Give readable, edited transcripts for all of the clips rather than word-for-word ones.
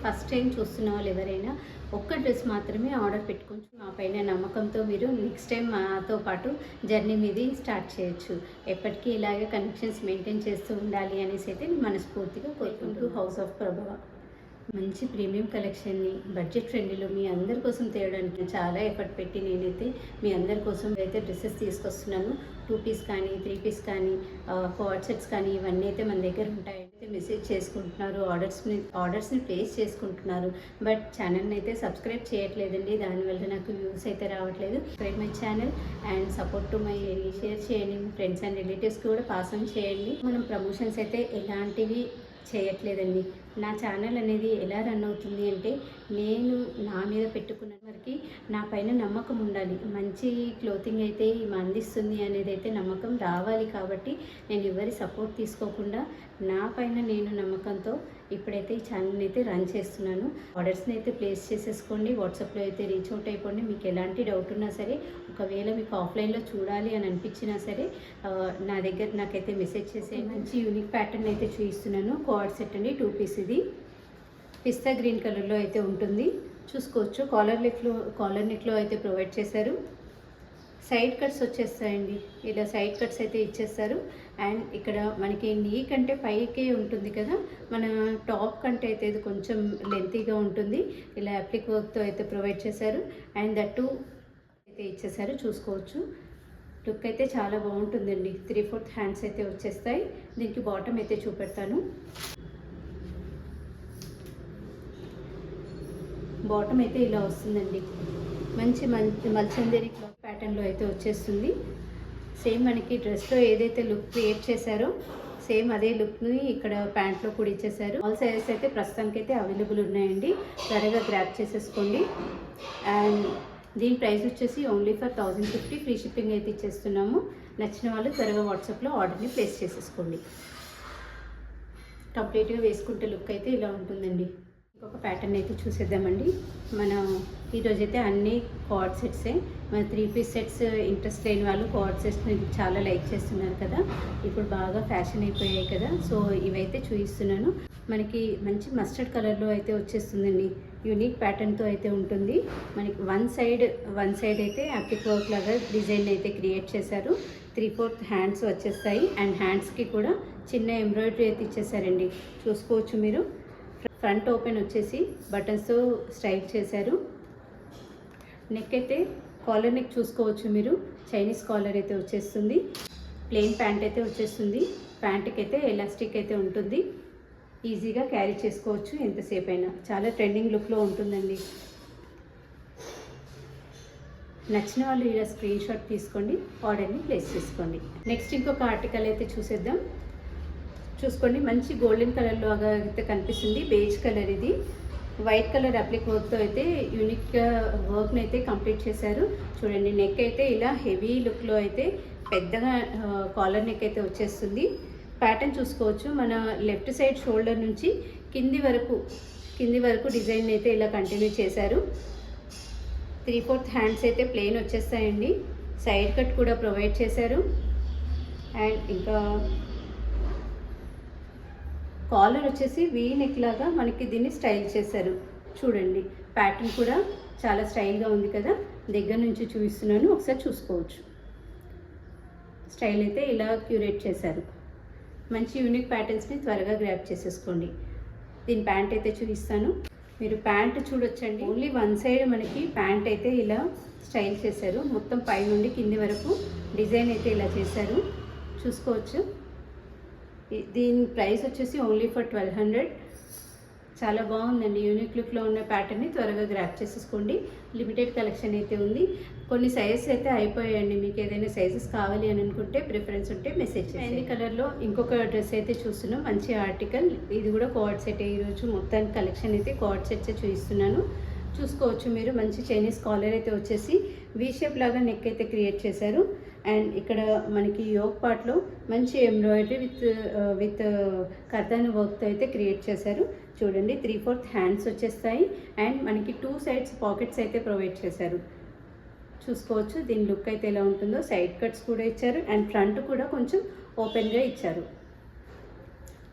First time చూస్తున్న వాళ్ళు ఎవరైనా ఒక్క డ్రెస్ మాత్రమే ఆర్డర్ పెట్టుకోవచ్చు. మా పైన నమ్మకంతో మీరు నెక్స్ట్ టైం మాతో పాటు జర్నీ మీది స్టార్ట్ చేయొచ్చు. ఎప్పటికీ ఇలాగే కనెక్షన్స్ మెయింటైన్ చేస్తూ ఉండాలి అనేసి అయితే మనస్ఫూర్తిగా కోరుకుంటూ హౌస్ ఆఫ్ ప్రభవ మంచి ప్రీమియం కలెక్షన్ని బడ్జెట్ ఫ్రెండ్లీలో మీ అందరి కోసం తేయడానికి చాలా ఎఫర్ట్ పెట్టి నేనైతే మీ అందరి కోసం అయితే డ్రెస్సెస్ తీసుకొస్తున్నాను. 2 పీస్ కానీ 3 పీస్ కానీ కోడ్ సెట్స్ కానీ ఇవన్నీ అయితే మన దగ్గర ఉంటాయి. అయితే మెసేజ్ చేసుకుంటున్నారు, ఆర్డర్స్ని ప్లేస్ చేసుకుంటున్నారు. బట్ ఛానల్ని అయితే సబ్స్క్రైబ్ చేయట్లేదండి. దానివల్ల నాకు వ్యూస్ అయితే రావట్లేదు. Subscribe my channel and support to my share చేయండి. మీ ఫ్రెండ్స్ అండ్ రిలేటివ్స్కి కూడా పాస్ ఆన్ చేయండి. మనం ప్రమోషన్స్ అయితే ఎలాంటివి చేయట్లేదండి. నా ఛానల్ అనేది ఎలా రన్ అవుతుంది అంటే నేను నా మీద పెట్టుకున్న వరకు నా పైన నమ్మకం ఉండాలి. మంచి క్లోతింగ్ అయితే అందిస్తుంది అనేది అయితే నమ్మకం రావాలి. కాబట్టి నేను ఎవరి సపోర్ట్ తీసుకోకుండా నా పైన నేను నమ్మకంతో ఇప్పుడైతే ఈ ఛానల్ని అయితే రన్ చేస్తున్నాను. ఆర్డర్స్ని అయితే ప్లేస్ చేసేసుకోండి. వాట్సాప్లో అయితే రీచ్ అవుట్ అయిపోండి. మీకు ఎలాంటి డౌట్ ఉన్నా సరే, ఒకవేళ మీకు ఆఫ్లైన్లో చూడాలి అని అనిపించినా సరే నా దగ్గర నాకైతే మెసేజ్ చేసే మంచి యూనిక్ ప్యాటర్న్ అయితే చూపిస్తున్నాను. కోడ్ సెట్ అండి, 2 పీస్. ఇది పిస్తా గ్రీన్ కలర్లో అయితే ఉంటుంది. చూసుకోవచ్చు. కాలర్ నెక్లో అయితే ప్రొవైడ్ చేశారు. సైడ్ కట్స్ వచ్చేస్తాయండి. ఇలా సైడ్ కట్స్ అయితే ఇచ్చేస్తారు. అండ్ ఇక్కడ మనకి నీ కంటే పైకే ఉంటుంది కదా, మన టాప్ కంటే అయితే ఇది కొంచెం లెంతీగా ఉంటుంది. ఇలా అప్లిక్ వర్క్తో అయితే ప్రొవైడ్ చేశారు. అండ్ దట్టు అయితే ఇచ్చేసారు. చూసుకోవచ్చు. లుక్ అయితే చాలా బాగుంటుందండి. 3/4 హ్యాండ్స్ అయితే వచ్చేస్తాయి. దీనికి బాటమ్ అయితే చూపెడతాను. బాటమ్ అయితే ఇలా వస్తుందండి. మంచి మల్చందేరి క్లాత్ ప్యాటర్న్లో అయితే వచ్చేస్తుంది. సేమ్ మనకి డ్రెస్లో ఏదైతే లుక్ క్రియేట్ చేశారో సేమ్ అదే లుక్ని ఇక్కడ ప్యాంట్లో కూడా ఇచ్చేసారు. ఆల్ సైజెస్ అయితే ప్రస్తుతానికి అయితే అవైలబుల్ ఉన్నాయండి. త్వరగా గ్రాప్ చేసేసుకోండి. అండ్ దీని ప్రైస్ వచ్చేసి ఓన్లీ ఫర్ 1050. ఫ్రీ షిప్పింగ్ అయితే ఇచ్చేస్తున్నాము. నచ్చిన వాళ్ళు త్వరగా వాట్సాప్లో ఆర్డర్ని ప్లేస్ చేసేసుకోండి. కంప్లీట్గా వేసుకుంటే లుక్ అయితే ఇలా ఉంటుందండి. ఇంకొక ప్యాటర్న్ అయితే చూసేద్దామండి. మనం ఈరోజైతే అన్ని కోడ్ సెట్సే. మన 3 పీస్ సెట్స్ ఇంట్రెస్ట్ లేని వాళ్ళు కోడ్ సెట్స్ని చాలా లైక్ చేస్తున్నారు కదా, ఇప్పుడు బాగా ఫ్యాషన్ అయిపోయాయి కదా. సో ఇవైతే చూపిస్తున్నాను. మనకి మంచి మస్టర్డ్ కలర్లో అయితే వచ్చేస్తుందండి. యూనిక్ ప్యాటర్న్తో అయితే ఉంటుంది. మనకి వన్ సైడ్ అయితే అప్లిక్ వర్క్ లాగా డిజైన్ అయితే క్రియేట్ చేశారు. 3/4 హ్యాండ్స్ వచ్చేస్తాయి. అండ్ హ్యాండ్స్కి కూడా చిన్న ఎంబ్రాయిడరీ అయితే ఇచ్చేసారండి. చూసుకోవచ్చు మీరు. ఫ్రంట్ ఓపెన్ వచ్చేసి బటన్స్తో స్టైల్ చేశారు. నెక్ అయితే కాలర్ నెక్ చూసుకోవచ్చు మీరు. చైనీస్ కాలర్ అయితే వచ్చేస్తుంది. ప్లెయిన్ ప్యాంట్ అయితే వచ్చేస్తుంది. ప్యాంట్కి అయితే ఎలాస్టిక్ అయితే ఉంటుంది. ఈజీగా క్యారీ చేసుకోవచ్చు ఎంతసేపు అయినా. చాలా ట్రెండింగ్ లుక్లో ఉంటుందండి. నచ్చిన వాళ్ళు ఇలా స్క్రీన్ షాట్ తీసుకోండి, ఆర్డర్ని ప్లేస్ చేసుకోండి. నెక్స్ట్ ఇంకొక ఆర్టికల్ అయితే చూసేద్దాం. చూసుకోండి. మంచి గోల్డెన్ కలర్లో అయితే కనిపిస్తుంది. Beige colour. ఇది వైట్ కలర్ అప్లిక్ వర్క్తో అయితే యూనిక్ వర్క్ని అయితే కంప్లీట్ చేశారు. చూడండి. నెక్ అయితే ఇలా హెవీ లుక్లో అయితే పెద్దగా కాలర్ నెక్ అయితే వచ్చేస్తుంది. ప్యాటర్న్ చూసుకోవచ్చు. మన లెఫ్ట్ సైడ్ షోల్డర్ నుంచి కింది వరకు డిజైన్ అయితే ఇలా కంటిన్యూ చేశారు. 3/4 హ్యాండ్స్ అయితే ప్లెయిన్ వచ్చేస్తాయండి. సైడ్ కట్ కూడా ప్రొవైడ్ చేశారు. అండ్ ఇంకా కాలర్ వచ్చేసి వీ నెక్ లాగా మనకి దీన్ని స్టైల్ చేశారు. చూడండి. ప్యాటర్న్ కూడా చాలా స్టైల్గా ఉంది కదా. దగ్గర నుంచి చూపిస్తున్నాను, ఒకసారి చూసుకోవచ్చు. స్టైల్ అయితే ఇలా క్యూరేట్ చేశారు. మంచి యూనిక్ ప్యాటర్న్స్ని త్వరగా గ్రాప్ చేసేసుకోండి. దీని ప్యాంట్ అయితే చూపిస్తాను. మీరు ప్యాంట్ చూడొచ్చండి. ఓన్లీ వన్ సైడ్ మనకి ప్యాంట్ అయితే ఇలా స్టైల్ చేశారు. మొత్తం పై నుండి కింది వరకు డిజైన్ అయితే ఇలా చేశారు. చూసుకోవచ్చు. దీని ప్రైస్ వచ్చేసి ఓన్లీ ఫర్ 1200. చాలా బాగుందండి. యూనిక్ లుక్లో ఉన్న ప్యాటర్న్ని త్వరగా గ్రాప్ చేసేసుకోండి. లిమిటెడ్ కలెక్షన్ అయితే ఉంది. కొన్ని సైజెస్ అయితే అయిపోయాయండి. మీకు ఏదైనా సైజెస్ కావాలి అని అనుకుంటే, ప్రిఫరెన్స్ ఉంటే మెసేజ్ చేయండి. ఈ కలర్లో ఇంకొక డ్రెస్ అయితే చూస్తున్నాం. మంచి ఆర్టికల్. ఇది కూడా కోడ్ సెట్. ఈరోజు మొత్తానికి కలెక్షన్ అయితే కోడ్ సెట్స్ చూపిస్తున్నాను. చూసుకోవచ్చు మీరు. మంచి చైనీస్ కాలర్ అయితే వచ్చేసి వీ షేప్ లాగా నెక్ అయితే క్రియేట్ చేశారు. అండ్ ఇక్కడ మనకి యోక్ పార్ట్లో మంచి ఎంబ్రాయిడరీ విత్ కర్దాన్ వర్క్తో అయితే క్రియేట్ చేశారు. చూడండి. 3/4 హ్యాండ్స్ వచ్చేస్తాయి. అండ్ మనకి 2 సైడ్స్ పాకెట్స్ అయితే ప్రొవైడ్ చేశారు. చూసుకోవచ్చు. దీని లుక్ అయితే ఎలా ఉంటుందో. సైడ్ కట్స్ కూడా ఇచ్చారు. అండ్ ఫ్రంట్ కూడా కొంచెం ఓపెన్గా ఇచ్చారు.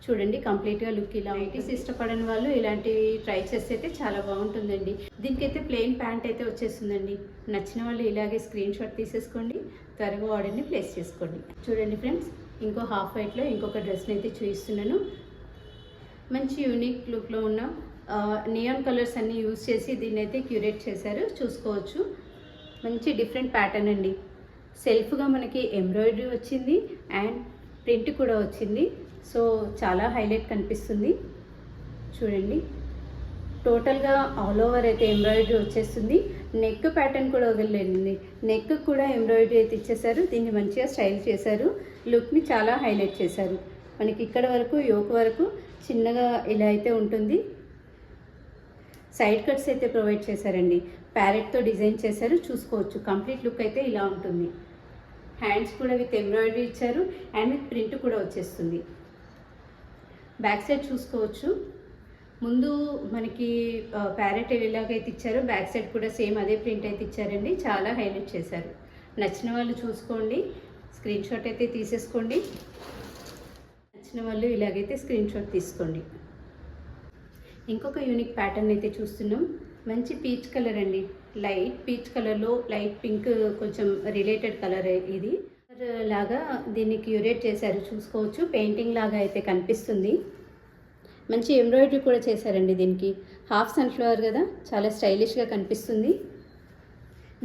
చూడండి కంప్లీట్గా లుక్ ఇలా. నైటీస్ ఇష్టపడని వాళ్ళు ఇలాంటివి ట్రై చేస్తే అయితే చాలా బాగుంటుందండి. దీనికైతే ప్లెయిన్ ప్యాంట్ అయితే వచ్చేస్తుందండి. నచ్చిన వాళ్ళు ఇలాగే స్క్రీన్ షాట్ తీసేసుకోండి, త్వరగా ఆర్డర్ని ప్లేస్ చేసుకోండి. చూడండి ఫ్రెండ్స్, ఇంకో హాఫ్ వైట్లో ఇంకొక డ్రెస్ని అయితే చూపిస్తున్నాను. మంచి యూనిక్ లుక్లో ఉన్న నియాన్ కలర్స్ అన్నీ యూజ్ చేసి దీన్ని అయితే క్యూరేట్ చేశారు, చూసుకోవచ్చు. మంచి డిఫరెంట్ ప్యాటర్న్ అండి. సెల్ఫ్గా మనకి ఎంబ్రాయిడరీ వచ్చింది అండ్ ప్రింట్ కూడా వచ్చింది. సో చాలా హైలైట్ కనిపిస్తుంది. చూడండి, టోటల్గా ఆల్ ఓవర్ అయితే ఎంబ్రాయిడరీ వచ్చేస్తుంది. నెక్ ప్యాటర్న్ కూడా వదిలేండి, నెక్ కూడా ఎంబ్రాయిడరీ అయితే ఇచ్చేసారు. దీన్ని మంచిగా స్టైల్ చేశారు, లుక్ని చాలా హైలైట్ చేశారు. మనకి ఇక్కడ వరకు యోక్ వరకు చిన్నగా ఇలా అయితే ఉంటుంది. సైడ్ కట్స్ అయితే ప్రొవైడ్ చేశారండి, ప్యారెట్తో డిజైన్ చేశారు, చూసుకోవచ్చు. కంప్లీట్ లుక్ అయితే ఇలా ఉంటుంది. హ్యాండ్స్ కూడా విత్ ఎంబ్రాయిడరీ ఇచ్చారు అండ్ విత్ ప్రింట్ కూడా వచ్చేస్తుంది. బ్యాక్ సైడ్ చూసుకోవచ్చు. ముందు మనకి ప్యారెట్ ఎలాగైతే ఇచ్చారో బ్యాక్ సైడ్ కూడా సేమ్ అదే ప్రింట్ అయితే ఇచ్చారండి, చాలా హైలైట్ చేశారు. నచ్చిన వాళ్ళు చూసుకోండి, స్క్రీన్ షాట్ అయితే తీసేసుకోండి. నచ్చిన వాళ్ళు ఇలాగైతే స్క్రీన్ షాట్ తీసుకోండి. ఇంకొక యూనిక్ ప్యాటర్న్ అయితే చూస్తున్నాం. మంచి పీచ్ కలర్ అండి, లైట్ పీచ్ కలర్లో లైట్ పింక్ కొంచెం రిలేటెడ్ కలర్ ఇది లాగా దీన్ని క్యూరేట్ చేశారు, చూసుకోవచ్చు. పెయింటింగ్ లాగా అయితే కనిపిస్తుంది. మంచి ఎంబ్రాయిడరీ కూడా చేశారండి. దీనికి హాఫ్ సన్ఫ్లవర్ కదా, చాలా స్టైలిష్గా కనిపిస్తుంది.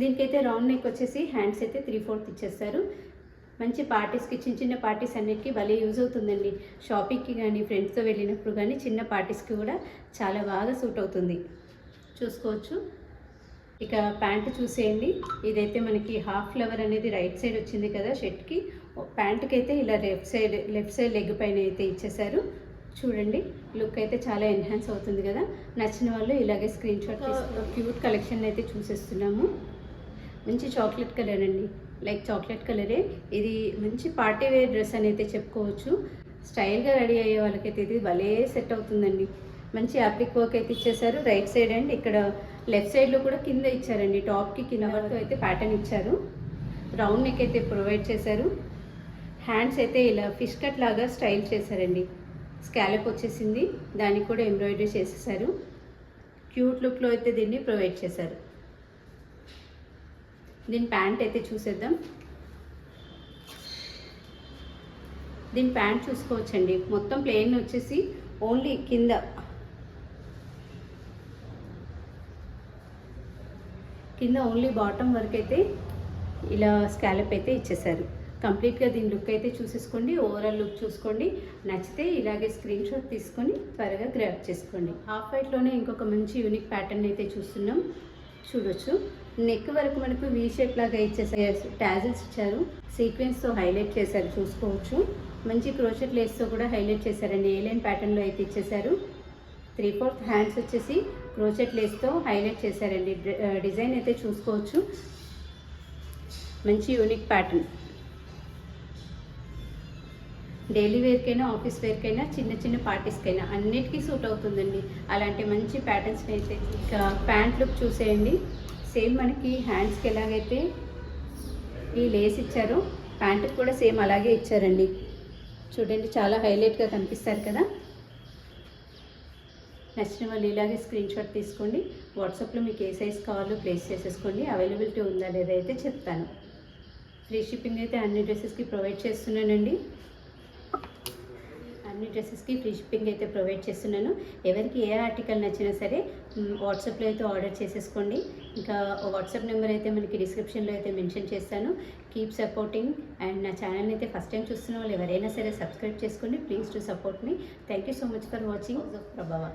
దీనికైతే రౌండ్ నెక్ వచ్చేసి హ్యాండ్స్ అయితే 3/4 ఇచ్చేస్తారు. మంచి పార్టీస్కి, చిన్న చిన్న పార్టీస్ అన్నిటికీ భలే యూజ్ అవుతుందండి. షాపింగ్కి కానీ ఫ్రెండ్స్తో వెళ్ళినప్పుడు కానీ చిన్న పార్టీస్కి కూడా చాలా బాగా సూట్ అవుతుంది, చూసుకోవచ్చు. ఇక ప్యాంటు చూసేయండి. ఇదైతే మనకి హాఫ్ ఫ్లవర్ అనేది రైట్ సైడ్ వచ్చింది కదా షర్ట్కి. ప్యాంటుకి అయితే ఇలా లెఫ్ట్ సైడ్ లెగ్ పైన అయితే ఇచ్చేసారు. చూడండి, లుక్ అయితే చాలా ఎన్హాన్స్ అవుతుంది కదా. నచ్చిన వాళ్ళు ఇలాగే స్క్రీన్ షాట్ క్యూట్ కలెక్షన్ అయితే చూసేస్తున్నాము. మంచి చాక్లెట్ కలర్ అండి, లైక్ చాక్లెట్ కలరే. ఇది మంచి పార్టీ వేర్ డ్రెస్ అని అయితే చెప్పుకోవచ్చు. స్టైల్గా రెడీ అయ్యే వాళ్ళకైతే ఇది భలే సెట్ అవుతుందండి. మంచి అప్లిక్ వర్క్ అయితే ఇచ్చేసారు రైట్ సైడ్ అండ్ ఇక్కడ లెఫ్ట్ సైడ్లో కూడా కింద ఇచ్చారండి. టాప్కి కింద వరకు అయితే ప్యాటర్న్ ఇచ్చారు. రౌండ్ నెక్ అయితే ప్రొవైడ్ చేశారు. హ్యాండ్స్ అయితే ఇలా ఫిష్ కట్ లాగా స్టైల్ చేశారండి. స్కాలప్ వచ్చేసింది, దానికి కూడా ఎంబ్రాయిడరీ చేసేసారు. క్యూట్ లుక్లో అయితే దీన్ని ప్రొవైడ్ చేశారు. దీని ప్యాంట్ అయితే చూసేద్దాం. దీని ప్యాంట్ చూసుకోవచ్చండి. మొత్తం ప్లెయిన్ వచ్చేసి ఓన్లీ కింద ఓన్లీ బాటమ్ వరకు అయితే ఇలా స్కాలప్ అయితే ఇచ్చేసారు. కంప్లీట్గా దీని లుక్ అయితే చూసేసుకోండి, ఓవరాల్ లుక్ చూసుకోండి. నచ్చితే ఇలాగే స్క్రీన్ షాట్ తీసుకొని త్వరగా గ్రాబ్ చేసుకోండి. హాఫ్ వైట్లోనే ఇంకొక మంచి యూనిక్ ప్యాటర్న్ అయితే చూస్తున్నాం, చూడొచ్చు. నెక్ వరకు మనకు వీ షేప్ లాగా ఇచ్చేసారు, టాజిల్స్ ఇచ్చారు, సీక్వెన్స్తో హైలైట్ చేశారు, చూసుకోవచ్చు. మంచి క్రోచెట్ లేస్తో కూడా హైలైట్ చేశారండి. ఏలైన్ ప్యాటర్న్లో అయితే ఇచ్చేసారు. 3/4 హ్యాండ్స్ వచ్చేసి క్రోచెట్ లేస్తో హైలైట్ చేశారండి. డిజైన్ అయితే చూసుకోవచ్చు. మంచి యూనిక్ ప్యాటర్న్, డైలీ వేర్కైనా ఆఫీస్ వేర్కైనా చిన్న చిన్న పార్టీస్కైనా అన్నిటికీ సూట్ అవుతుందండి. అలాంటి మంచి ప్యాటర్న్స్ అయితే. ఇక ప్యాంట్ లుక్ చూసేయండి. సేమ్ మనకి హ్యాండ్స్కి ఎలాగైతే ఈ లేస్ ఇచ్చారో ప్యాంటుకి కూడా సేమ్ అలాగే ఇచ్చారండి. చూడండి, చాలా హైలైట్గా కనిపిస్తారు కదా. నచ్చిన వాళ్ళు ఇలాగే స్క్రీన్ షాట్ తీసుకోండి. వాట్సాప్లో మీకు ఏ సైజ్ కావాలో ప్లేస్ చేసేసుకోండి. అవైలబిలిటీ ఉందా లేదా అయితే చెప్తాను. ఫ్రీ షిప్పింగ్ అయితే అన్ని డ్రెస్సెస్కి ప్రొవైడ్ చేస్తున్నానండి. అన్ని డ్రెస్సెస్కి ఫ్రీ షిప్పింగ్ అయితే ప్రొవైడ్ చేస్తున్నాను. ఎవరికి ఏ ఆర్టికల్ నచ్చినా సరే వాట్సాప్లో అయితే ఆర్డర్ చేసేసుకోండి. ఇంకా వాట్సాప్ నెంబర్ అయితే మనకి డిస్క్రిప్షన్లో అయితే మెన్షన్ చేస్తాను. కీప్ సపోర్టింగ్ అండ్ నా ఛానల్ని అయితే ఫస్ట్ టైం చూస్తున్న వాళ్ళు ఎవరైనా సరే సబ్స్క్రైబ్ చేసుకోండి. Please to support me. Thank you so much for watching. ప్రభావ.